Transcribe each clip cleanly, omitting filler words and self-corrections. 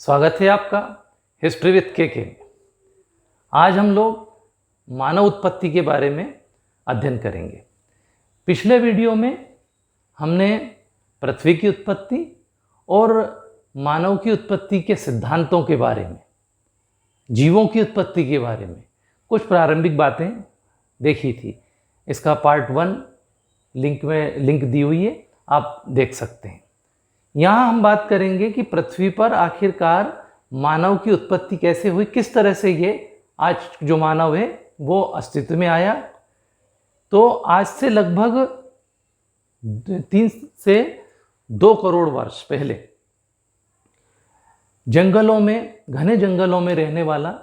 स्वागत है आपका हिस्ट्री विथ के। आज हम लोग मानव उत्पत्ति के बारे में अध्ययन करेंगे। पिछले वीडियो में हमने पृथ्वी की उत्पत्ति और मानव की उत्पत्ति के सिद्धांतों के बारे में, जीवों की उत्पत्ति के बारे में कुछ प्रारंभिक बातें देखी थी। इसका पार्ट 1 लिंक दी हुई है, आप देख सकते हैं। यहाँ हम बात करेंगे कि पृथ्वी पर आखिरकार मानव की उत्पत्ति कैसे हुई, किस तरह से ये आज जो मानव है वो अस्तित्व में आया। तो आज से लगभग 3 से 2 करोड़ वर्ष पहले जंगलों में, घने जंगलों में रहने वाला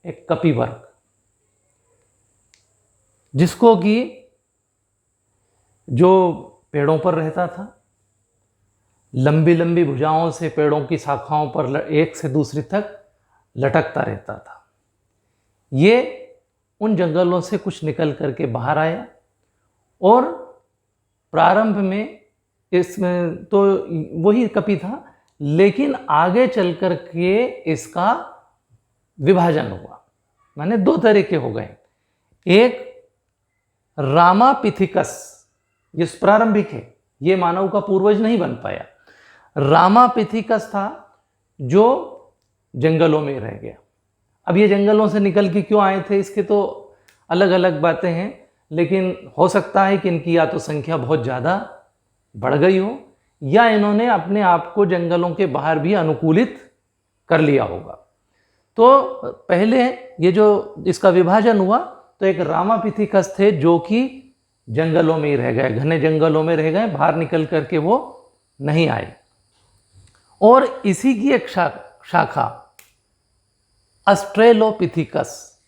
एक कपिवर्ग, जिसको कि जो पेड़ों पर रहता था, लंबी लंबी भुजाओं से पेड़ों की शाखाओं पर एक से दूसरी तक लटकता रहता था। ये उन जंगलों से कुछ निकल करके बाहर आया और प्रारंभ में इसमें तो वही कपि था, लेकिन आगे चल कर के इसका विभाजन हुआ, माने 2 तरह के हो गए। एक रामापिथिकस, ये प्रारंभिक है, ये मानव का पूर्वज नहीं बन पाया। रामापिथिकस था जो जंगलों में रह गया। अब ये जंगलों से निकल के क्यों आए थे, इसके तो अलग अलग बातें हैं, लेकिन हो सकता है कि इनकी या तो संख्या बहुत ज़्यादा बढ़ गई हो, या इन्होंने अपने आप को जंगलों के बाहर भी अनुकूलित कर लिया होगा। तो पहले ये जो इसका विभाजन हुआ, तो एक रामापिथिकस थे जो कि जंगलों में ही रह गए, घने जंगलों में रह गए, बाहर निकल करके वो नहीं आए। और इसी की एक शाखा ऑस्ट्रेलोपिथिकस,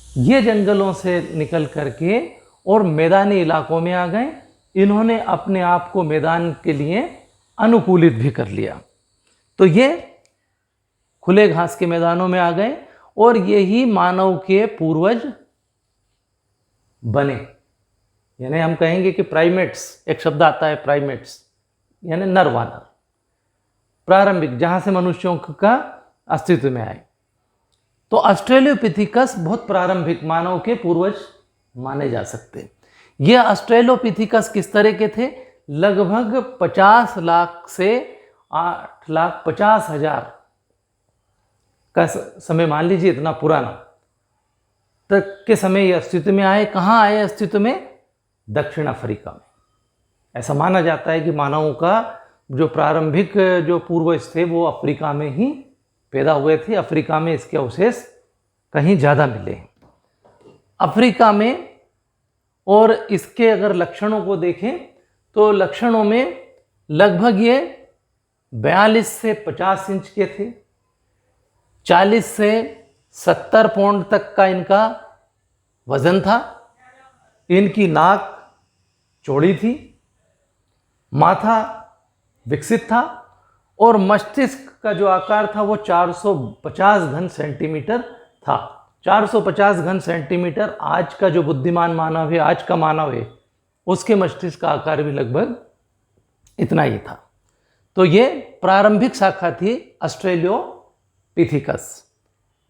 ये जंगलों से निकल करके और मैदानी इलाकों में आ गए। इन्होंने अपने आप को मैदान के लिए अनुकूलित भी कर लिया, तो ये खुले घास के मैदानों में आ गए और यही मानव के पूर्वज बने। यानी हम कहेंगे कि प्राइमेट्स, एक शब्द आता है प्राइमेट्स, यानी नर वानर, प्रारंभिक, जहां से मनुष्यों का अस्तित्व में आए। तो ऑस्ट्रेलोपिथिकस बहुत प्रारंभिक मानव के पूर्वज माने जा सकते। ये ऑस्ट्रेलोपिथिकस किस तरह के थे? लगभग 50 लाख से 8,50,000 का समय मान लीजिए, इतना पुराना तक के समय ये अस्तित्व में आए। कहाँ आए अस्तित्व में? दक्षिण अफ्रीका में। ऐसा माना जाता है कि मानवों का जो प्रारंभिक जो पूर्वज थे वो अफ्रीका में ही पैदा हुए थे। अफ्रीका में इसके अवशेष कहीं ज़्यादा मिले हैं अफ्रीका में। और इसके अगर लक्षणों को देखें तो लक्षणों में लगभग ये 42 से 50 इंच के थे, 40 से 70 पाउंड तक का इनका वजन था। इनकी नाक चौड़ी थी, माथा विकसित था और मस्तिष्क का जो आकार था वो 450 घन सेंटीमीटर था। 450 घन सेंटीमीटर आज का जो बुद्धिमान मानव है, आज का मानव है, उसके मस्तिष्क का आकार भी लगभग इतना ही था। तो ये प्रारंभिक शाखा थी ऑस्ट्रेलोपिथिकस।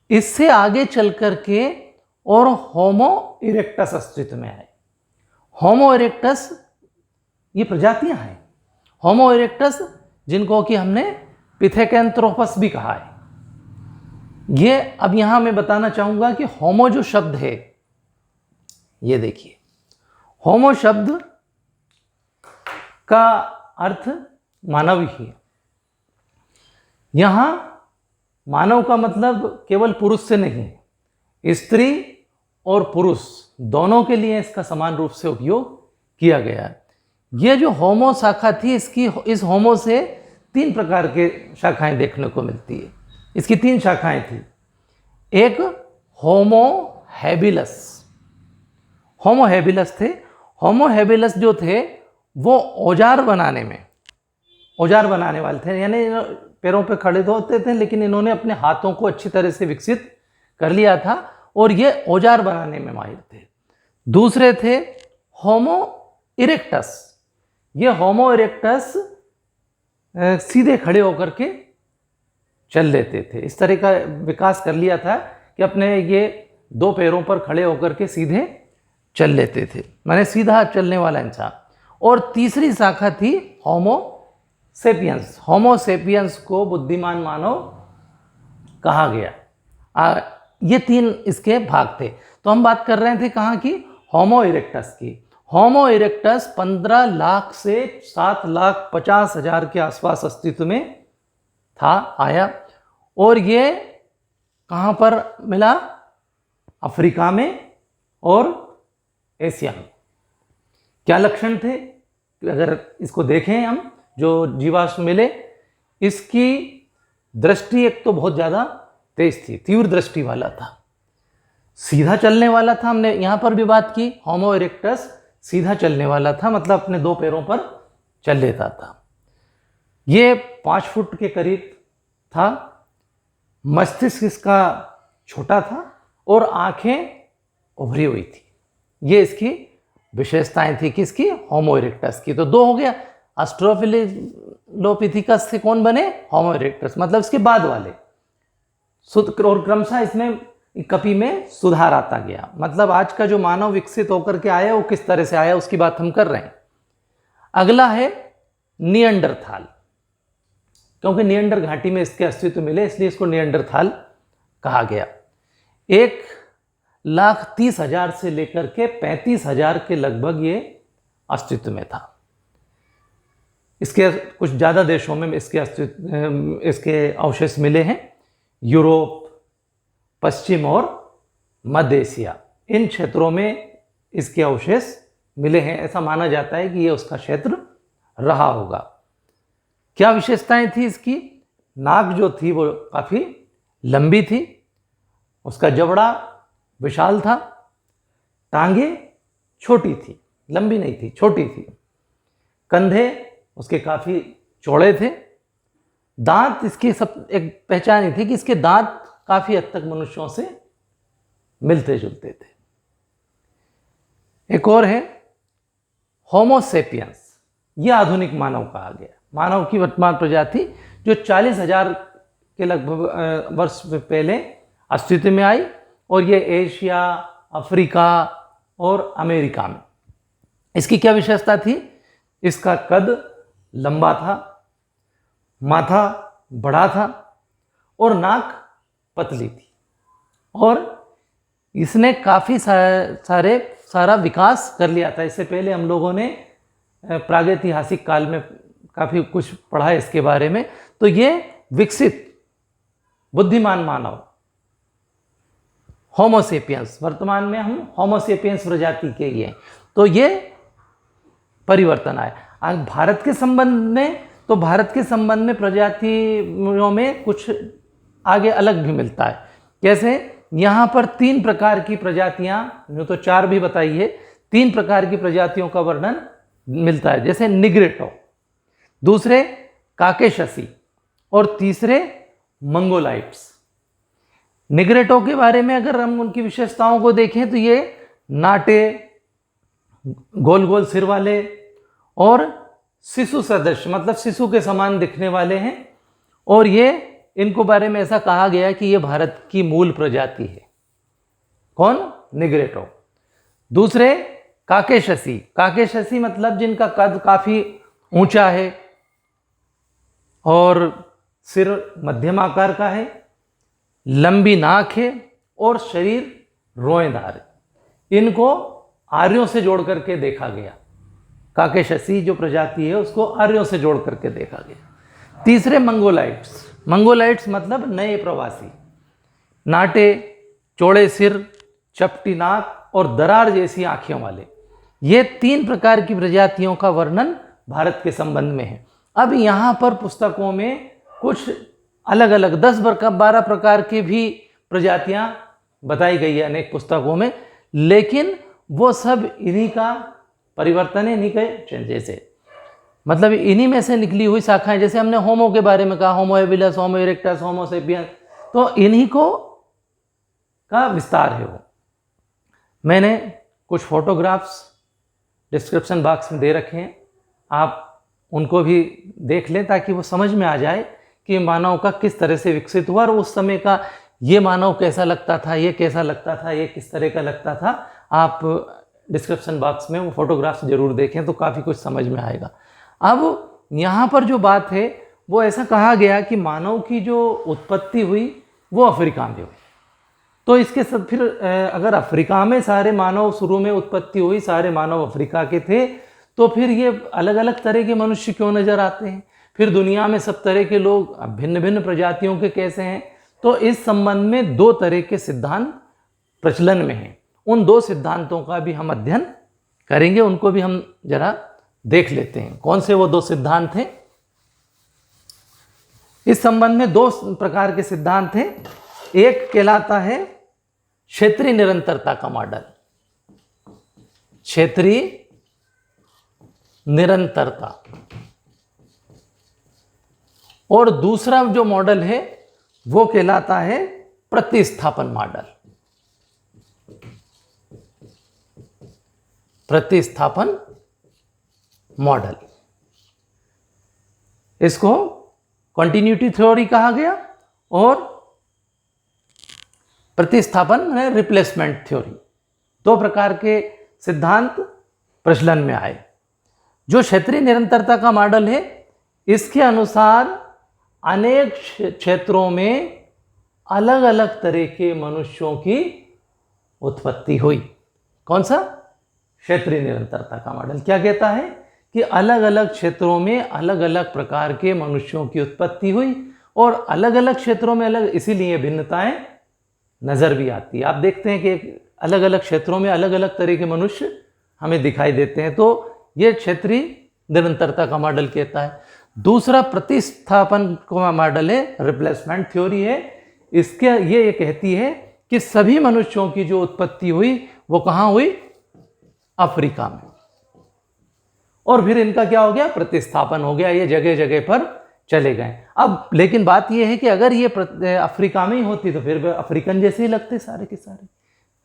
इससे आगे चल कर के और होमो इरेक्टस अस्तित्व में आए। होमो इरेक्टस ये प्रजातियां हैं। होमो इरेक्टस, जिनको कि हमने पिथेकैंथ्रोपस भी कहा है। ये अब यहां मैं बताना चाहूंगा कि होमो जो शब्द है, ये देखिए, होमो शब्द का अर्थ मानव ही है। यहां मानव का मतलब केवल पुरुष से नहीं, स्त्री और पुरुष दोनों के लिए इसका समान रूप से उपयोग किया गया है। ये जो होमो शाखा थी, इस होमो से 3 प्रकार के शाखाएं देखने को मिलती है। इसकी 3 शाखाएं थी। एक होमो हैबिलस, होमो हैबिलस थे। होमो हैबिलस जो थे वो औजार बनाने वाले थे, यानी पैरों पे खड़े तो होते थे, लेकिन इन्होंने अपने हाथों को अच्छी तरह से विकसित कर लिया था और ये औजार बनाने में माहिर थे। दूसरे थे होमो इरेक्टस। ये होमो इरेक्टस सीधे खड़े होकर के चल लेते थे। इस तरह का विकास कर लिया था कि अपने ये 2 पैरों पर खड़े होकर के सीधे चल लेते थे, माने सीधा चलने वाला इंसान। और तीसरी शाखा थी होमो सेपियंस। होमो सेपियंस को बुद्धिमान मानव कहा गया। ये 3 इसके भाग थे। तो हम बात कर रहे थे कहाँ की? होमो इरेक्टस की। होमो इरेक्टस 15 लाख से 7,50,000 के आसपास अस्तित्व में था, आया। और ये कहाँ पर मिला? अफ्रीका में और एशिया में। क्या लक्षण थे? अगर इसको देखें हम, जो जीवाश्म मिले, इसकी दृष्टि एक तो बहुत ज़्यादा तेज थी, तीव्र दृष्टि वाला था, सीधा चलने वाला था। हमने यहाँ पर भी बात की, होमो इरेक्टस सीधा चलने वाला था, मतलब अपने 2 पैरों पर चल लेता था। ये 5 फुट के करीब था। मस्तिष्क इसका छोटा था और आंखें उभरी हुई थी। ये इसकी विशेषताएं थी किसकी? होमो इरेक्टस की। तो 2 हो गया। ऑस्ट्रेलोपिथेकस से कौन बने? होमो इरेक्टस, मतलब इसके बाद वाले। और क्रमशः इसमें कपि में सुधार आता गया। मतलब आज का जो मानव विकसित होकर के आया वो किस तरह से आया उसकी बात हम कर रहे हैं। अगला है निएंडरथाल, क्योंकि निएंडर घाटी में इसके अस्तित्व मिले इसलिए इसको निएंडरथाल कहा गया। 1,30,000 से लेकर के 35,000 के लगभग ये अस्तित्व में था। इसके कुछ ज़्यादा देशों में इसके अवशेष मिले हैं। यूरोप, पश्चिम और मध्य एशिया, इन क्षेत्रों में इसके अवशेष मिले हैं। ऐसा माना जाता है कि ये उसका क्षेत्र रहा होगा। क्या विशेषताएं थी इसकी? नाक जो थी वो काफ़ी लंबी थी, उसका जबड़ा विशाल था, टांगे छोटी थी, लंबी नहीं थी, छोटी थी, कंधे उसके काफ़ी चौड़े थे, दांत इसकी सब एक पहचान ही थी कि इसके दांत काफ़ी हद तक मनुष्यों से मिलते जुलते थे। एक और है होमो सेपियंस, यह आधुनिक मानव कहा गया। मानव की वर्तमान प्रजाति जो 40,000 के लगभग वर्ष पहले अस्तित्व में आई, और ये एशिया, अफ्रीका और अमेरिका में। इसकी क्या विशेषता थी? इसका कद लंबा था, माथा बड़ा था और नाक पतली थी, और इसने काफ़ी सारा विकास कर लिया था। इससे पहले हम लोगों ने प्रागैतिहासिक काल में काफ़ी कुछ पढ़ा है इसके बारे में। तो ये विकसित बुद्धिमान मानव होमोसेपियंस, वर्तमान में हम होमोसेपियंस प्रजाति के ही हैं। तो ये परिवर्तन आए। आज भारत के संबंध में, तो भारत के संबंध में प्रजातियों में कुछ आगे अलग भी मिलता है। जैसे यहाँ पर 3 प्रकार की प्रजातियाँ, जो तो 4 भी बताई है, 3 प्रकार की प्रजातियों का वर्णन मिलता है। जैसे निग्रेटो, दूसरे काकेशसी और तीसरे मंगोलाइट्स। निग्रेटो के बारे में अगर हम उनकी विशेषताओं को देखें तो ये नाटे, गोल गोल सिर वाले और शिशु सदृश, मतलब शिशु के समान दिखने वाले हैं। और ये इनको बारे में ऐसा कहा गया कि ये भारत की मूल प्रजाति है। कौन? निग्रेटो। दूसरे काकेशसी, काकेशसी मतलब जिनका कद काफ़ी ऊंचा है और सिर मध्यम आकार का है, लंबी नाक है और शरीर रोएदार है। इनको आर्यों से जोड़ करके देखा गया। काकेशसी जो प्रजाति है उसको आर्यों से जोड़ करके देखा गया। तीसरे मंगोलाइट्स, मंगोलाइट्स मतलब नए प्रवासी, नाटे, चौड़े सिर, चपटी नाक और दरार जैसी आंखों वाले। ये 3 प्रकार की प्रजातियों का वर्णन भारत के संबंध में है। अब यहाँ पर पुस्तकों में कुछ अलग अलग 10-12 प्रकार की भी प्रजातियाँ बताई गई है अनेक पुस्तकों में, लेकिन वो सब इन्हीं का परिवर्तन है, इन्हीं के चेंजेस है। मतलब इन्हीं में से निकली हुई शाखाएं। जैसे हमने होमो के बारे में कहा, होमो हेबिलस, होमो इरेक्टस, होमो सेपियंस, तो इन्हीं को का विस्तार है वो। मैंने कुछ फोटोग्राफ्स डिस्क्रिप्शन बॉक्स में दे रखे हैं, आप उनको भी देख लें ताकि वो समझ में आ जाए कि मानव का किस तरह से विकसित हुआ और उस समय का ये मानव कैसा लगता था, ये कैसा लगता था, ये किस तरह का लगता था। आप डिस्क्रिप्शन बॉक्स में वो फोटोग्राफ्स जरूर देखें तो काफ़ी कुछ समझ में आएगा। अब यहाँ पर जो बात है वो ऐसा कहा गया कि मानव की जो उत्पत्ति हुई वो अफ्रीका में हुई। तो इसके सब फिर अगर अफ्रीका में सारे मानव शुरू में उत्पत्ति हुई, सारे मानव अफ्रीका के थे, तो फिर ये अलग अलग तरह के मनुष्य क्यों नज़र आते हैं? फिर दुनिया में सब तरह के लोग भिन्न भिन्न प्रजातियों के कैसे हैं? तो इस संबंध में दो तरह के सिद्धांत प्रचलन में हैं। उन दो सिद्धांतों का भी हम अध्ययन करेंगे, उनको भी हम जरा देख लेते हैं। कौन से वो दो सिद्धांत हैं? इस संबंध में दो प्रकार के सिद्धांत हैं। एक कहलाता है क्षेत्रीय निरंतरता का मॉडल, क्षेत्रीय निरंतरता, और दूसरा जो मॉडल है वो कहलाता है प्रतिस्थापन मॉडल। प्रतिस्थापन मॉडल, इसको कंटिन्यूटी थ्योरी कहा गया और प्रतिस्थापन है रिप्लेसमेंट थ्योरी। दो प्रकार के सिद्धांत प्रचलन में आए। जो क्षेत्रीय निरंतरता का मॉडल है, इसके अनुसार अनेक क्षेत्रों में अलग अलग तरह के मनुष्यों की उत्पत्ति हुई। कौन सा? क्षेत्रीय निरंतरता का मॉडल क्या कहता है कि अलग अलग क्षेत्रों में अलग अलग प्रकार के मनुष्यों की उत्पत्ति हुई, और अलग अलग क्षेत्रों में अलग इसीलिए भिन्नताएं नज़र भी आती है। आप देखते हैं कि अलग अलग क्षेत्रों में अलग अलग तरह के मनुष्य हमें दिखाई देते हैं। तो ये क्षेत्रीय निरंतरता का मॉडल कहता है। दूसरा प्रतिस्थापन का मॉडल है, रिप्लेसमेंट थ्योरी है। इसके ये कहती है कि सभी मनुष्यों की जो उत्पत्ति हुई वो कहाँ हुई? अफ्रीका में। और फिर इनका क्या हो गया? प्रतिस्थापन हो गया, ये जगह जगह पर चले गए। अब लेकिन बात यह है कि अगर ये अफ्रीका में ही होती तो फिर अफ्रीकन जैसे ही लगते सारे के सारे।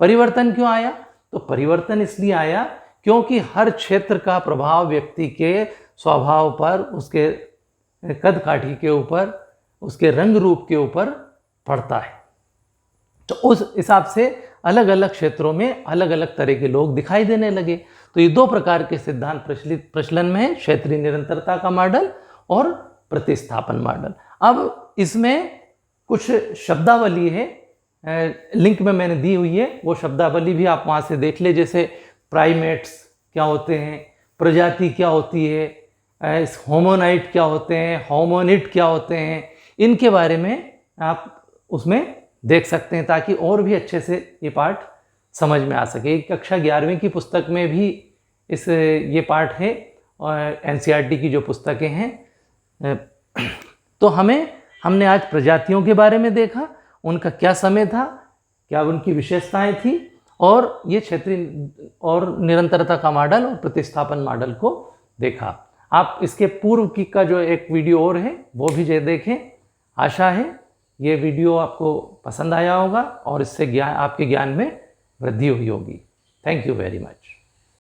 परिवर्तन क्यों आया? तो परिवर्तन इसलिए आया क्योंकि हर क्षेत्र का प्रभाव व्यक्ति के स्वभाव पर, उसके कद काठी के ऊपर, उसके रंग रूप के ऊपर पड़ता है। तो उस हिसाब से अलग अलग क्षेत्रों में अलग अलग तरह के लोग दिखाई देने लगे। तो ये दो प्रकार के सिद्धांत प्रचलन में है, क्षेत्रीय निरंतरता का मॉडल और प्रतिस्थापन मॉडल। अब इसमें कुछ शब्दावली है, लिंक में मैंने दी हुई है, वो शब्दावली भी आप वहाँ से देख ले। जैसे प्राइमेट्स क्या होते हैं, प्रजाति क्या होती है, होमोनाइट क्या होते हैं, होमोनिट क्या होते हैं, इनके बारे में आप उसमें देख सकते हैं ताकि और भी अच्छे से ये पाठ समझ में आ सके। कक्षा 11वीं की पुस्तक में भी ये पाठ है और NCERT की जो पुस्तकें हैं। तो हमने आज प्रजातियों के बारे में देखा, उनका क्या समय था, क्या उनकी विशेषताएं थी, और ये क्षेत्रीय और निरंतरता का मॉडल और प्रतिस्थापन मॉडल को देखा। आप इसके पूर्व की का जो एक वीडियो और है वो भी देखें। आशा है ये वीडियो आपको पसंद आया होगा और इससे आपके ज्ञान में वृद्धि हुई होगी। Thank you very much.